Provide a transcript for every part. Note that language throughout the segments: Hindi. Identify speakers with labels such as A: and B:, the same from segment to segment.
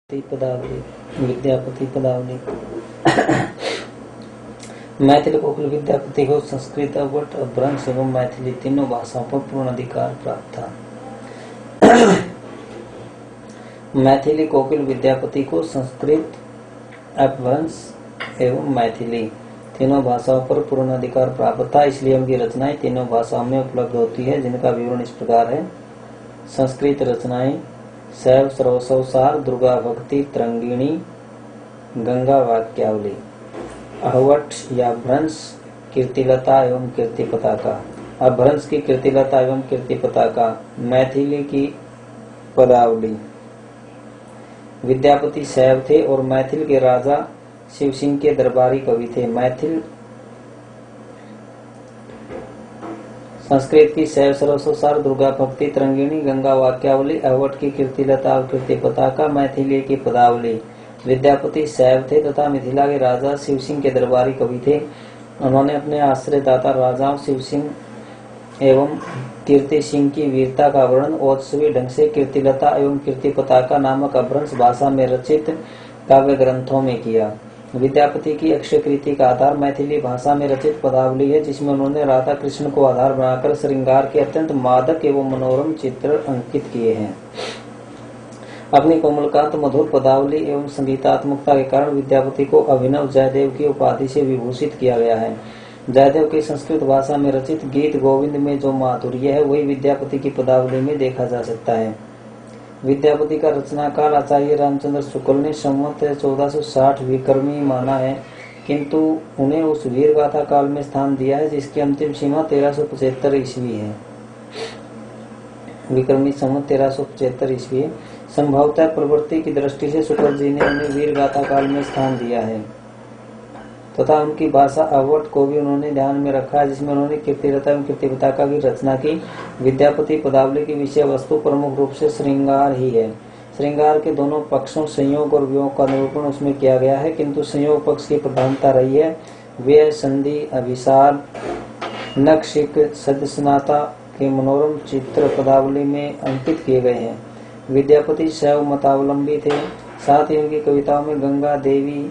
A: पदावली विद्यापति पदावली मैथिली कोकिल विद्यापति को संस्कृत अवट अपभ्रंश एवं मैथिली तीनों भाषाओं पर पूर्ण अधिकार प्राप्त था। मैथिली कोकिल विद्यापति को संस्कृत अपभ्रंश एवं मैथिली तीनों भाषाओं पर पूर्ण अधिकार प्राप्त था, इसलिए उनकी रचनाएं तीनों भाषाओं में उपलब्ध होती है, जिनका विवरण इस प्रकार है। संस्कृत रचनाएं शैव सर्वसवसार, दुर्गा भक्ति, तरंगिणी, गंगा वाक्यावली। अहवट या भ्रंश कीर्तिलता एवं कीर्ति पताका। अपभ्रंश की कीर्तिलता एवं कीर्ति पताका। मैथिली की पदावली। विद्यापति शैव थे और मैथिल के राजा शिव सिंह के दरबारी कवि थे। मैथिल संस्कृत की शैव सर्वसवसार, दुर्गा भक्ति, तरंगिणी, गंगा वाक्यावली। अहवट की कीर्तिलता और कीर्ति पताका। मैथिली की पदावली। विद्यापति शैव थे तथा मिथिला के राजा शिव सिंह के दरबारी कवि थे। उन्होंने अपने आश्रयदाता राजाओं शिव सिंह एवं कीर्ति सिंह की वीरता का वर्णन ओजस्वी ढंग से कीर्तिलता एवं कीर्ति पताका नामक अपभ्रंश भाषा में रचित काव्य ग्रंथों में किया। विद्यापति की अक्षयकृति का आधार मैथिली भाषा में रचित पदावली है, जिसमें उन्होंने राधा कृष्ण को आधार बनाकर श्रृंगार के अत्यंत मादक एवं मनोरम चित्र अंकित किए हैं। अपनी कोमलकांत मधुर पदावली एवं संगीतात्मकता के कारण विद्यापति को अभिनव जयदेव की उपाधि से विभूषित किया गया है। जयदेव की संस्कृत भाषा में रचित गीत गोविंद में जो माधुर्य है, वही विद्यापति की पदावली में देखा जा सकता है। विद्यापति का रचना काल आचार्य रामचंद्र शुक्ल ने संवत 1460 विक्रमी माना है, किंतु उन्हें उस वीर गाथा काल में स्थान दिया है जिसकी अंतिम सीमा 1375 ईस्वी है। विक्रमी संवत 1375 ईस्वी है। संभवतः प्रवृत्ति की दृष्टि से शुक्ल जी ने उन्हें वीर गाथा काल में स्थान दिया है तथा उनकी भाषा अवट को भी उन्होंने ध्यान में रखा है, जिसमें उन्होंने कीर्तिलता एवं कीर्ति पताका की रचना की। विद्यापति पदावली की विषय वस्तु प्रमुख रूप से श्रृंगार ही है। श्रृंगार के दोनों पक्षों संयोग और वियोग का निरूपण उसमें किया गया है, किंतु संयोग पक्ष की प्रधानता रही है। व्यय, संधि, अभिसार, नक्षिक, सदस्यनाता के मनोरम चित्र पदावली में अंकित किए गए हैं। विद्यापति शैव मतावलंबी थे, साथ ही उनकी कविताओं में गंगा देवी,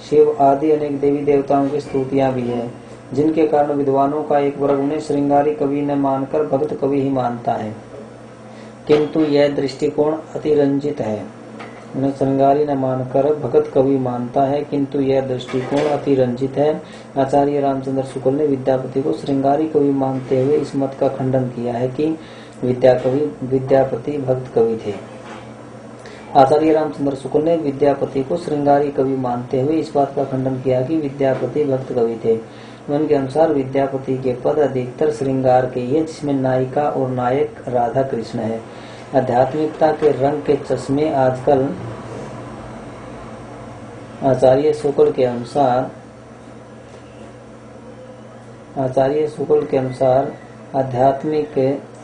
A: शिव आदि अनेक देवी देवताओं की स्तुतियां भी हैं, जिनके कारण विद्वानों का एक वर्ग उन्हें श्रृंगारी कवि न मानकर भक्त कवि ही मानता है, किंतु यह दृष्टिकोण अतिरंजित है। उन्हें श्रृंगारी न मानकर भगत कवि मानता है, किंतु यह दृष्टिकोण अतिरंजित है। आचार्य रामचंद्र शुक्ल ने विद्यापति को श्रृंगारी कवि मानते हुए इस मत का खंडन किया है कि विद्यापति भक्त कवि थे। आचार्य रामचंद्र शुक्ल ने विद्यापति को श्रृंगारी कवि मानते हुए इस बात का खंडन किया कि विद्यापति भक्त कवि थे। उनके अनुसार विद्यापति के पद अधिकतर श्रृंगार के ही है, जिसमें नायिका और नायक राधा कृष्ण है। आध्यात्मिकता के रंग के चश्मे आजकल आचार्य शुक्ल के अनुसार आध्यात्मिक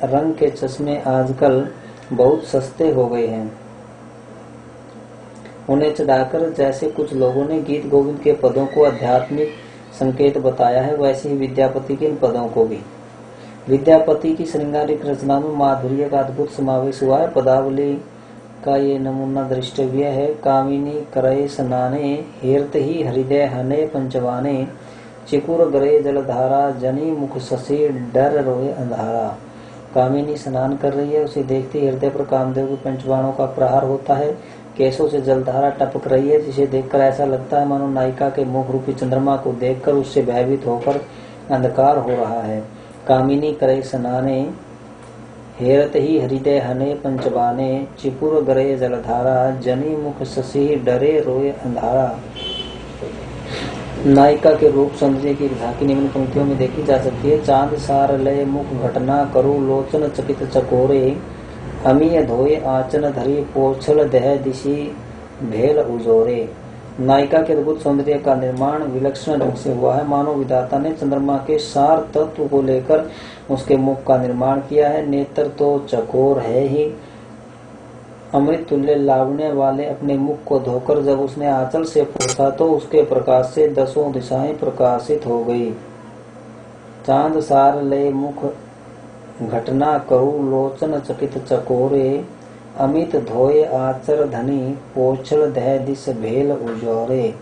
A: रंग के चश्मे आजकल बहुत सस्ते हो गए हैं। उन्हें चढ़ाकर जैसे कुछ लोगों ने गीत गोविंद के पदों को आध्यात्मिक संकेत बताया है, वैसे ही विद्यापति के इन पदों को भी। विद्यापति की श्रृंगारिक रचना में माधुर्य का अद्भुत समावेश हुआ है। पदावली का ये नमूना दृष्टव्य है। कामिनी करय स्नाने, हीरत ही हृदय हने पंचवाने, चिकुर गरे जलधारा, जनी मुख शशि डर रोए अंधारा। कामिनी स्नान कर रही है, उसे देखते हृदय पर कामदेव के पंचबाणों का प्रहार होता है। केसों से जलधारा टपक रही है, जिसे देखकर ऐसा लगता है मानो नायिका के मुख रूपी चंद्रमा को देखकर उससे भयभीत होकर अंधकार हो रहा है। कामिनी करे स्नाने, हेरत ही हृदय हने पंचबाने, चिपुर गरे जलधारा, जनी मुख शशि डरे रोए अंधारा। नायिका के रूप सौंदर्य की झांकी निम्न पंक्तियों में देखी जा सकती है। चांद सार लय मुख घटना करो, लोचन चकित चकोरे, अमीय धोए आचन धरी, पोछल दह दिशी भेल उजोरे। नायिका के अद्भुत सौंदर्य का निर्माण विलक्षण ढंग से हुआ है, मानो विधाता ने चंद्रमा के सार तत्व को लेकर उसके मुख का निर्माण किया है। नेत्र तो चकोर है ही, अमृत तुल्य लावण्य वाले अपने मुख को धोकर जब उसने आंचल से पोंछा तो उसके प्रकाश से दसों दिशाएं प्रकाशित हो गई। चांद सार ले मुख घटना करू, लोचन चकित चकोरे, अमित धोय आचर धनी पोछल दह दिस भेल उजोरे।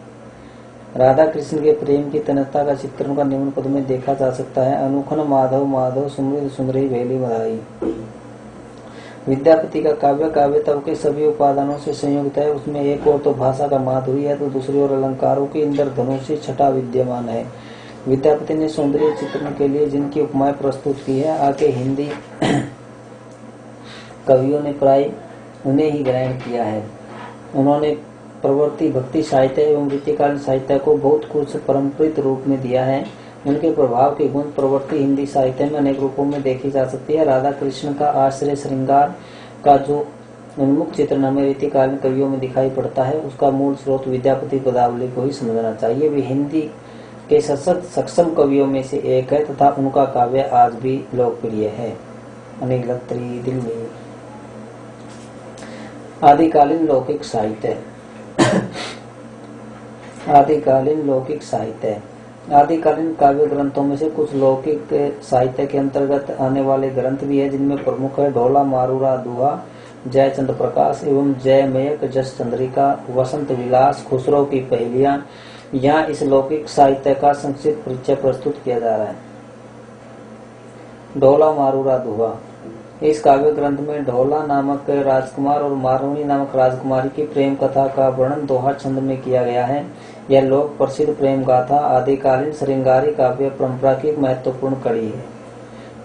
A: राधा कृष्ण के प्रेम की तन्यता का चित्रण का निम्न पद में देखा जा सकता है। अनुखन माधव माधव सुमृत सुंदरी भेली बधाई। विद्यापति का काव्य काव्यत्व के सभी उपादानों से संयुक्त है। उसमें एक ओर तो भाषा का माधुर्य है तो दूसरी ओर अलंकारों की इंद्रधनुषी छटा विद्यमान है। विद्यापति ने सौंदर्य चित्रण के लिए जिनकी उपमाएं प्रस्तुत की है, आके हिंदी कवियों ने प्राय उन्हें ही ग्रहण किया है। उन्होंने प्रवृत्ति भक्ति साहित्य एवं रीतिकालीन साहित्य को बहुत कुछ परंपरित रूप में दिया है। उनके प्रभाव की गुण प्रवृत्ति हिंदी साहित्य में अनेक रूपों में देखी जा सकती है। राधा कृष्ण का आश्रय श्रृंगार का जो उन्मुख चित्रण हमें रीतिकालीन कवियों में दिखाई पड़ता है, उसका मूल स्रोत विद्यापति पदावली को ही समझना चाहिए। वे हिंदी के सशक्त सक्षम कवियों में से एक है तथा उनका काव्य आज भी लोकप्रिय है। अनिल अत्री, दिल्ली। आदिकालीन लौकिक साहित्य। आदिकालीन लौकिक साहित्य। आदिकालीन काव्य ग्रंथों में से कुछ लौकिक साहित्य के अंतर्गत आने वाले ग्रंथ भी है, जिनमें प्रमुख है ढोला मारूरा दुहा, जयचंद प्रकाश एवं जयमेक जस चंद्रिका, वसंत विलास, खुसरो की पहेलियां। यहाँ इस लौकिक साहित्य का संक्षिप्त परिचय प्रस्तुत किया जा रहा है। ढोला मारूरा दुहा। इस काव्य ग्रंथ में ढोला नामक राजकुमार और मारुणी नामक राजकुमारी की प्रेम कथा का वर्णन दोहा छंद में किया गया है। यह लोक प्रसिद्ध प्रेम गाथा आदिकालीन श्रृंगारी काव्य परंपरा की महत्वपूर्ण कड़ी है।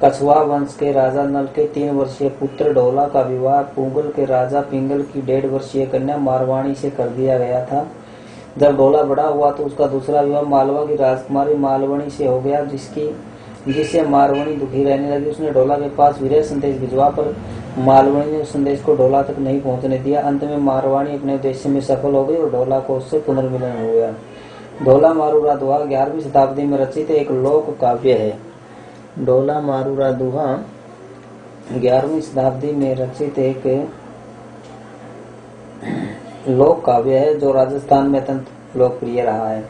A: कछुआ वंश के राजा नल के 3 वर्षीय पुत्र ढोला का विवाह पुंगल के राजा पिंगल की 1.5 वर्षीय कन्या मारवाणी से कर दिया गया था। जब ढोला बड़ा हुआ तो उसका दूसरा विवाह मालवा की राजकुमारी मालवणी से हो गया, जिससे मारवणी दुखी रहने लगी। उसने ढोला के पास विरह संदेश भिजवा, पर मालवणी ने उस संदेश को ढोला तक नहीं पहुंचने दिया। अंत में मारवाणी अपने उद्देश्य में सफल हो गई और ढोला को उससे पुनर्मिलन हो गया। ढोला मारूरा दुहा 11वीं शताब्दी में रचित एक लोक काव्य है। ढोला मारूरा दुहा 11वीं शताब्दी में रचित एक लोक काव्य है जो राजस्थान में अत्यंत लोकप्रिय रहा है।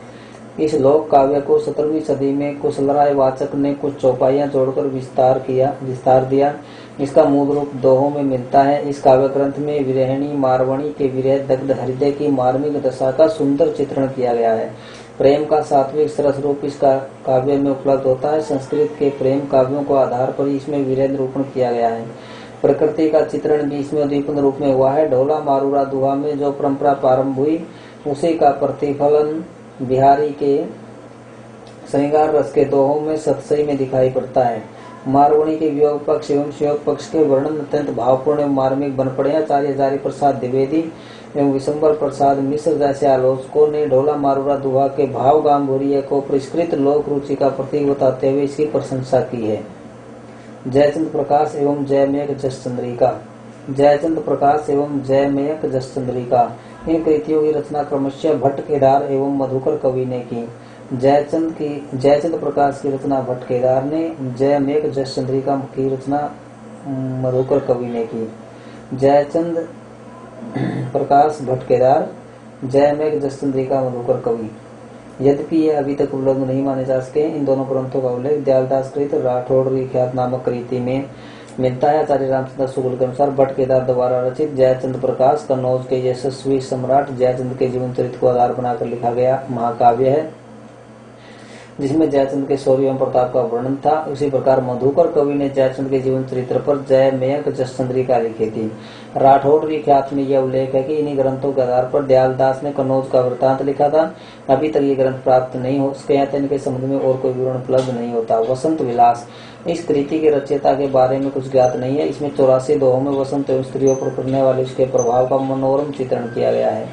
A: इस लोक काव्य को 17वीं सदी में कुशलराय वाचक ने कुछ चौपाइयां जोड़कर विस्तार दिया। इसका मूल रूप दोहों में मिलता है। इस काव्य ग्रंथ में विरहिणी मारवणी के विरह दग्ध हृदय की मार्मिक दशा का सुंदर चित्रण किया गया है। प्रेम का सात्विक सरस रूप इस काव्य में उपलब्ध होता है। संस्कृत के प्रेम काव्यों को आधार पर इसमें विरह निरूपण किया गया है। प्रकृति का चित्रण भी इसमें उद्दीपन रूप में हुआ है। ढोला मारूरा दुहा में जो परंपरा प्रारंभ हुई उसी का प्रतिफलन बिहारी के श्रृंगार रस के दोहों में सतसई में दिखाई पड़ता है। मारवणी के वियोग पक्ष एवं संयोग पक्ष के वर्णन अत्यंत भावपूर्ण एवं मार्मिक बन पड़े। आचार्य हजारी प्रसाद द्विवेदी एवं विशंबर प्रसाद मिश्र जैसे आलोचकों ने ढोला मारूरा दुहा के भाव गांभीर्य को परिष्कृत लोक रुचि का प्रतीक बताते हुए इसकी प्रशंसा की है। जयचंद प्रकाश एवं जयमेक जस चंद्रिका। जयचंद प्रकाश एवं जयमेक जस चंद्रिका, इन कृतियों की रचना क्रमशः भट्ट केदार एवं मधुकर कवि ने की। जयचंद प्रकाश की रचना भट्ट केदार ने, जयमेक जस चंद्रिका की रचना मधुकर कवि ने की। जयचंद प्रकाश भट्ट केदार, जयमेक जस चंद्रिका मधुकर कवि। यद्यपि ये अभी तक उपलब्ध नहीं माने जा सके, इन दोनों ग्रंथों का उल्लेख दयालदास कृत राठौड़ ख्यात नामक कृति में मिलता है। आचार्य रामचंद्र शुक्ल के अनुसार भट्ट केदार द्वारा रचित जयचंद प्रकाश कन्नौज के यशस्वी सम्राट जयचंद के जीवन चरित्र को आधार बनाकर लिखा गया महाकाव्य है, जिसमें जयचंद के शौर्य एवं प्रताप का वर्णन था। उसी प्रकार मधुकर कवि ने जयचंद के जीवन चरित्र पर जयमेक जस चंद्रिका लिखी थी। राठौड़ ख्यात में यह उल्लेख है कि इन्हीं ग्रंथों के आधार पर दयालदास ने कन्नौज का वृत्तांत लिखा था। अभी तक ये ग्रंथ प्राप्त नहीं हो सके हैं, इनके संबंध में और कोई विवरण उपलब्ध नहीं होता। वसंत विलास, इस कृति के रचयिता के बारे में कुछ ज्ञात नहीं है। इसमें 84 दोहों में वसंत एवं स्त्रियों पर पड़ने वाले उसके प्रभाव का मनोरम चित्रण किया गया है।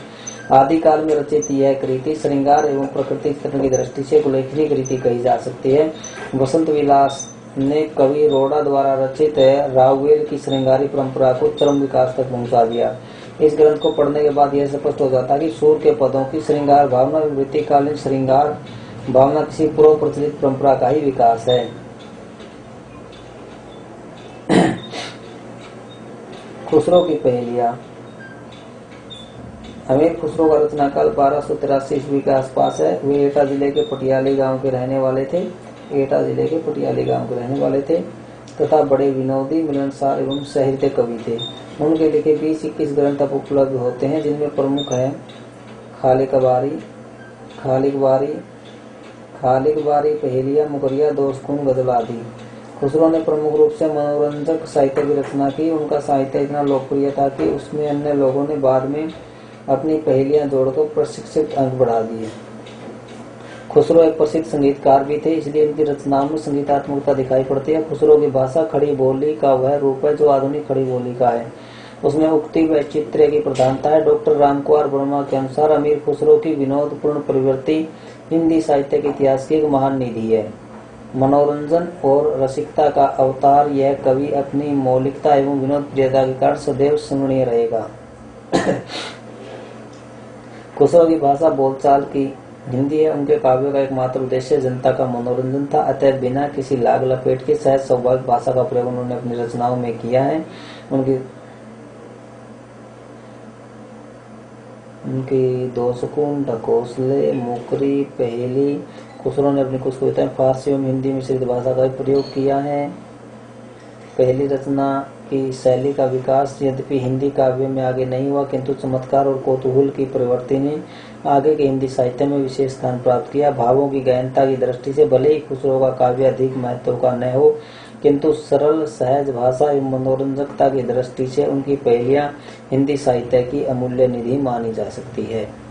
A: आदिकाल में रचित यह कृति श्रृंगार एवं प्रकृति चित्रण की दृष्टि से उल्लेखनीय कृति कही जा सकती है। वसंत विलास ने कवि रोड़ा द्वारा रचित राववेल की श्रृंगारी परंपरा को चरम विकास तक पहुंचा दिया। इस ग्रंथ को पढ़ने के बाद यह स्पष्ट हो जाता है कि सूर के पदों की श्रृंगार भावना रीतिकालीन श्रृंगार भावना किसी पूर्व प्रचलित परंपरा का ही विकास है। खुसरो की पहेलियां। अमीर खुसरो का रचनाकाल 1283 ईस्वी के आसपास है। वे एटा जिले के पटियाली गांव के रहने वाले थे। तथा बड़े विनोदी, मिलनसार एवं साहित्य कवि थे। उनके लिखे 20-21 ग्रंथ अब उपलब्ध होते हैं, जिनमें प्रमुख है खालिकबारी, पहेलिया, मुकरिया, दोषखून, गजल आदि। खुसरो ने प्रमुख रूप से मनोरंजक साहित्य की रचना की। उनका साहित्य इतना लोकप्रिय था कि उसमें अन्य लोगों ने बाद में अपनी पहेलियां जोड़कर प्रशिक्षित अंक बढ़ा दिए। खुसरो एक प्रसिद्ध संगीतकार भी थे, इसलिए इनकी रचनाओं में संगीतात्मकता दिखाई पड़ती है। खुसरो की भाषा खड़ी बोली का वह रूप है जो आधुनिक खड़ी बोली का है। उसमें उक्ति व चित्रे की प्रधानता है। डॉक्टर रामकुमार वर्मा के अनुसार अमीर खुसरो की विनोदपूर्ण प्रवृत्ति हिंदी साहित्य के इतिहास की एक महान निधि है। मनोरंजन और रसिकता का अवतार यह कवि अपनी मौलिकता एवं विनोद प्रियता के कारण सदैव स्मरणीय रहेगा। खुसरो की भाषा बोलचाल की हिंदी है। उनके काव्यों का एकमात्र उद्देश्य जनता का मनोरंजन था, अतः बिना किसी लाग लपेट के सहज स्वाभाविक भाषा का प्रयोग उन्होंने अपनी रचनाओं में किया है। उनकी दोषखून, ढकोसले, मुकरी, पहेली, खुसरो ने अपनी कुछ कविताएं फारसी एवं हिंदी मिश्रित भाषा का प्रयोग किया है। पहली रचना की शैली का विकास यद्यपि हिंदी काव्य में आगे नहीं हुआ, किंतु चमत्कार और कौतूहल की प्रवृत्ति ने आगे के हिंदी साहित्य में विशेष स्थान प्राप्त किया। भावों की गहनता की दृष्टि से भले ही खुसरो का काव्य अधिक महत्व का न हो, किंतु सरल सहज भाषा एवं मनोरंजकता की दृष्टि से उनकी पहेलियां हिंदी साहित्य की अमूल्य निधि मानी जा सकती है।